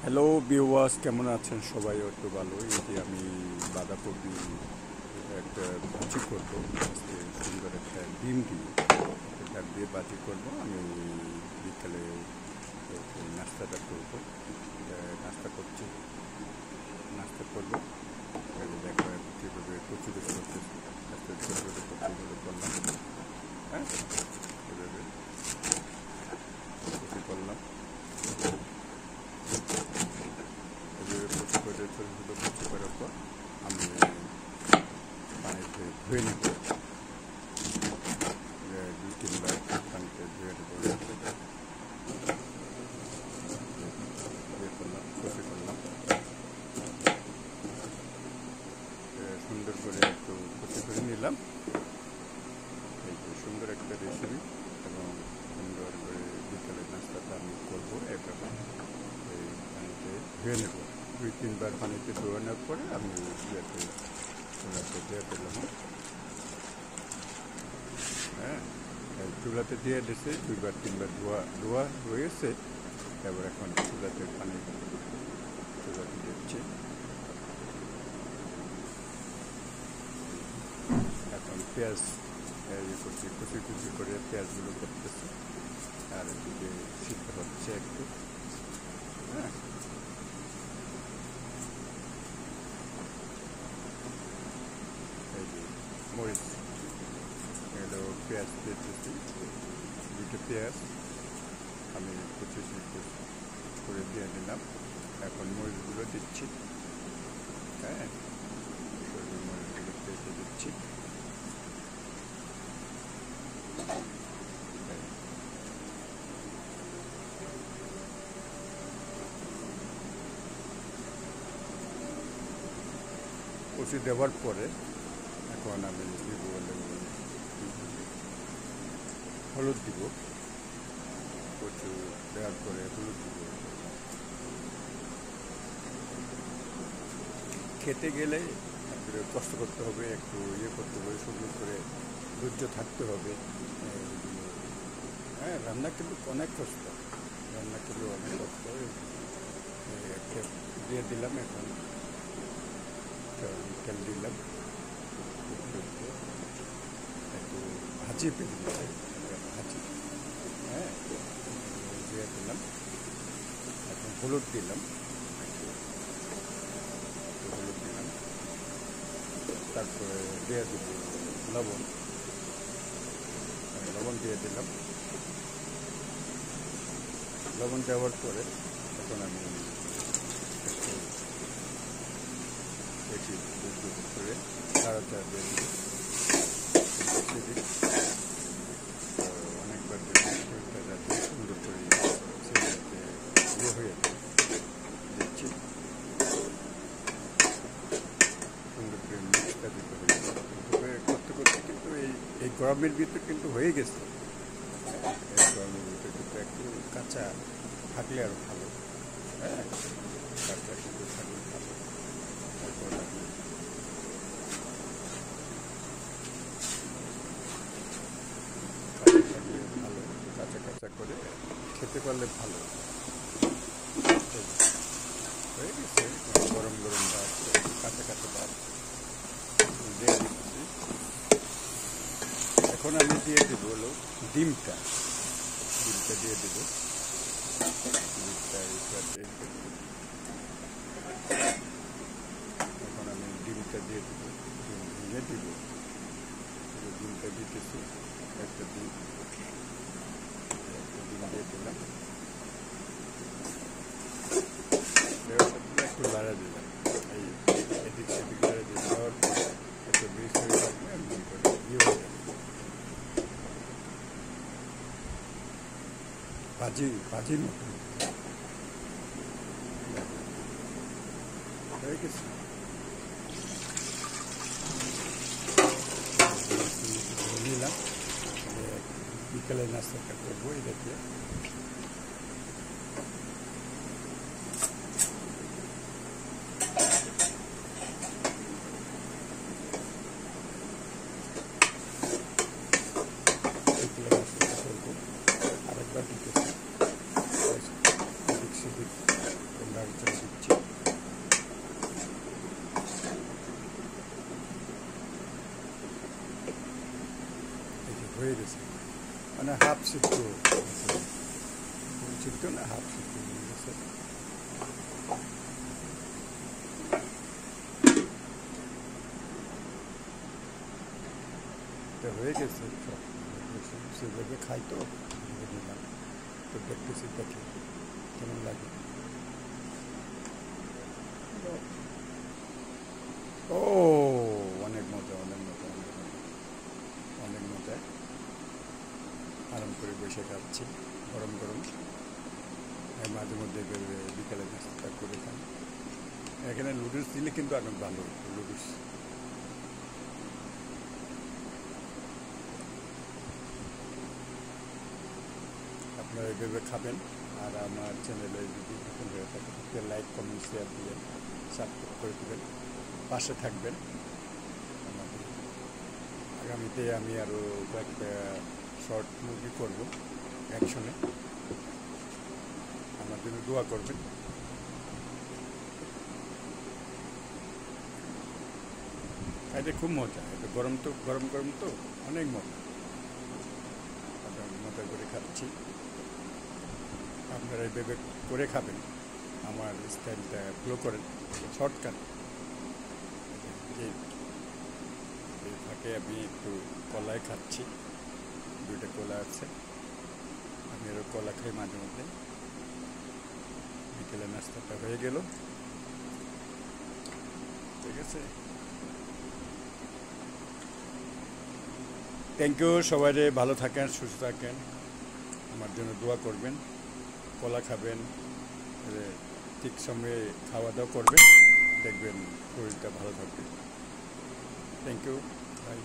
Hello viewers, কেমন আছেন সবাই? একটু ভালো। এই যে আমি বাঁধাকপি একটা ভাজি করবো আজকে, সুন্দর একটা ডিম দিয়ে এটা দিয়ে ভাজি করবো। আমি বিকালে এই নাস্তাটা করবো, নাস্তা করছি, নাস্তা করবো। দেখো কীভাবে কচুরি করতেছি, আজকে ছোটো ছোটো কচুরিগুলো করলাম। হ্যাঁ, এভাবে কচুরি করলাম, এভাবে কচু করে ছোটো ছোটো কচু করার পর আমি পানিতে ধুয়ে নেব, 2-3 বার পানিতে ধুয়ে নেব। ধুয়ে করলাম, কচু করলাম, সুন্দর করে একটু কচু করে নিলাম। এই যে সুন্দর একটা রেসিপি, এবং সুন্দর করে বিকেলের নাস্তাটা আমি করবো। এভাবে এই পানিতে ধুয়ে নেব, 2-3 বার পানিতে ধোয়ানোর পরে আমি ইয়েতে চুলাতে দিয়ে দিলাম। হ্যাঁ, চুলাতে দিয়ে দিয়েছে, 2-3 বার ধোয়া হয়েছে। তারপর এখন চুলাতে দিচ্ছি। এখন পেঁয়াজ করছি, কুচি কুচি করে পেঁয়াজগুলো করতেছি, আর এদিকে সিদ্ধ হচ্ছে একটু। হ্যাঁ, এই যে মরিচ, এগুলো পেঁয়াজ দিতেছি, 2টো পেঁয়াজ আমি কুচি করে দিয়ে দিলাম। এখন মরিচগুলো দিচ্ছি। হ্যাঁ, মরিচগুলো পেঁচে দিচ্ছি। কুচি দেওয়ার পরে এখন আমি দিব হলুদ দিব। কচু দেওয়ার পরে হলুদ দিব। খেতে গেলে কষ্ট করতে হবে, একটু করতে হবে, সুন্দর করে ধৈর্য থাকতে হবে। হ্যাঁ, রান্না কিন্তু অনেক কষ্ট, দিয়ে দিলাম। এখন তেল দিলাম, একটু ভাজি পেয়ে ভাজি। হ্যাঁ, দিয়ে দিলাম। এখন হলুদ দিলাম, হলুদ দিলাম। তারপরে দিয়ে দিব লবণ, দিয়ে দিলাম। লবণ দেওয়ার পরে এখন আমি একটু করে নাড়াচাড়া দিয়ে দিই। অনেকবার যাতে সুন্দর করে হয়ে দিচ্ছি, সুন্দর করে মিক্সটা দিতে হবে। করতে করতে কিন্তু এই গরমের ভিতরে কিন্তু হয়ে গেছে। এই গরমের ভিতরে কিন্তু একটু কাঁচা থাকলে আরও ভালো। হ্যাঁ, কাঁচা কিন্তু থাকলে ভালো। তারপর আমি ভালো কাঁচা কাঁচা করে খেতে পারলে ভালো। হয়ে গেছে, গরম গরম ভাত, কাঁচা কাঁচা ভাত দিয়ে দিচ্ছি। এখন আমি দিয়ে দেবো হলো ডিমটা দিয়ে দেবো। এখন আমি ডিমটা দিয়ে দেবো, ডিম ভেঙে দিব। ডিমটা দিতেছি, একটা ডিম দিয়ে দিলাম। একটু লাড়া দিলাম, এই এদিক সেদিক লাড়া দিয়ে দেওয়ার পর একটু মিক্স হয়ে থাকবে, এমন করে হয়ে যাবে ভাজির মতো হয়ে গেছে। নিলাম, বিকেলের নাস্তাটা করবো এটা দিয়ে। আরেকবার দিতেছি, এদিক সেদিক গেছে, মানে হাফ সিদ্ধ সিদ্ধ না হাফ সিদ্ধ হয়ে গেছে। এটা হয়ে গেছে সব, সেভাবে খাই তো দিলাম, তো দেখতেছি দেখি কেমন লাগে। ও অনেক মজা, অনেক মজা, অনেক মজা, অনেক মজা। আরাম করে বসে খাচ্ছি গরম গরম। মাঝে মধ্যে বিকালে নাস্তা করে খাই। এখানে নুডলস দিলে কিন্তু অনেক ভালো নুডলস। আপনারা এইভাবে খাবেন। আর আমার চ্যানেলে যদি নতুন হয়ে থাকে লাইক কমেন্ট শেয়ার দিয়ে সাবস্ক্রাইব করে দেবেন, পাশে থাকবেন। আমাদের আগামীতে আমি আরও কয়েকটা শর্ট মুভি করব অ্যাকশনে, আমার জন্য দোয়া করবেন। এটা খুব মজা, এটা গরম তো গরম গরম তো অনেক মজা, মজা করে খাচ্ছি। আপনারা এইভাবে করে খাবেন, আমার স্টাইলটা ফলো করেন, শর্টকাট। এই ফাঁকে আমি একটু কলাই খাচ্ছি, 2টা কলা আছে, আমি আরও কলা খাই মাঝে মধ্যে। বিকেলে নাস্তাটা হয়ে গেল, ঠিক আছে। থ্যাংক ইউ সবাই, ভালো থাকেন, সুস্থ থাকেন, আমার জন্য দোয়া করবেন, কলা খাবেন, ঠিক সময়ে খাওয়া দাওয়া করবেন, দেখবেন শরীরটা ভালো থাকবে। Thank you, by.